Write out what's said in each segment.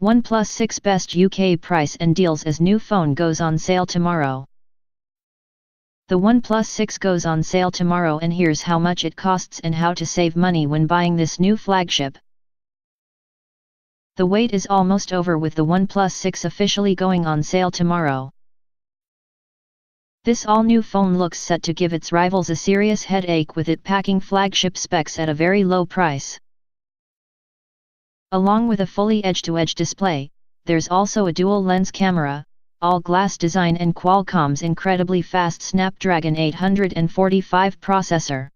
OnePlus 6 Best UK Price and Deals as new phone goes on sale tomorrow. The OnePlus 6 goes on sale tomorrow, and here's how much it costs and how to save money when buying this new flagship. The wait is almost over, with the OnePlus 6 officially going on sale tomorrow. This all-new phone looks set to give its rivals a serious headache, with it packing flagship specs at a very low price. Along with a fully edge-to-edge display, there's also a dual-lens camera, all-glass design, and Qualcomm's incredibly fast Snapdragon 845 processor.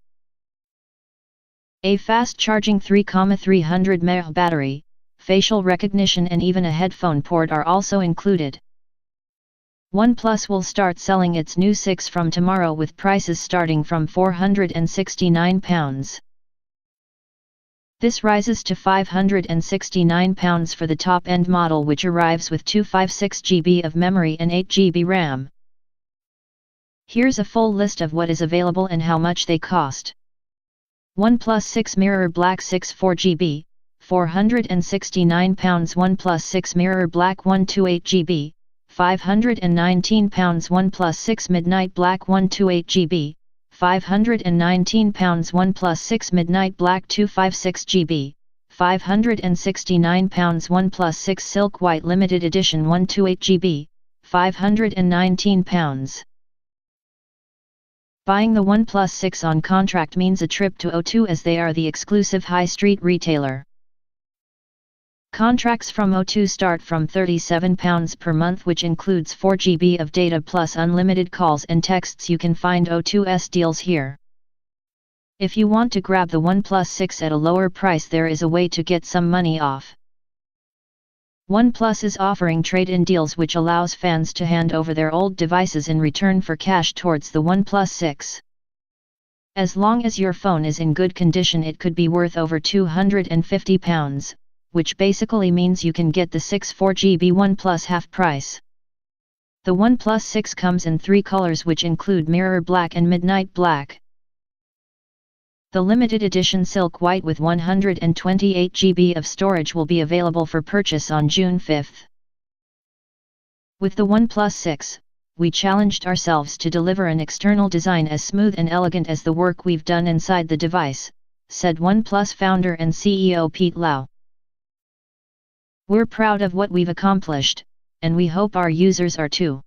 A fast-charging 3,300 mAh battery, facial recognition, and even a headphone port are also included. OnePlus will start selling its new 6 from tomorrow, with prices starting from £469. This rises to £569 for the top-end model, which arrives with 256GB of memory and 8GB RAM. Here's a full list of what is available and how much they cost. OnePlus 6 Mirror Black 6 4GB, £469. OnePlus 6 Mirror Black 128GB, £519. OnePlus 6 Midnight Black 128GB, £519. OnePlus 6 Midnight Black 256GB, £569. OnePlus 6 Silk White Limited Edition 128GB, £519. Buying the OnePlus 6 on contract means a trip to O2, as they are the exclusive high street retailer. Contracts from O2 start from £37 per month, which includes 4GB of data plus unlimited calls and texts. You can find O2's deals here. If you want to grab the OnePlus 6 at a lower price, there is a way to get some money off. OnePlus is offering trade-in deals, which allows fans to hand over their old devices in return for cash towards the OnePlus 6. As long as your phone is in good condition, it could be worth over £250. Which basically means you can get the 6 4GB OnePlus half price. The OnePlus 6 comes in 3 colors, which include Mirror Black and Midnight Black. The limited edition Silk White with 128GB of storage will be available for purchase on June 5. With the OnePlus 6, we challenged ourselves to deliver an external design as smooth and elegant as the work we've done inside the device, said OnePlus founder and CEO Pete Lau. We're proud of what we've accomplished, and we hope our users are too.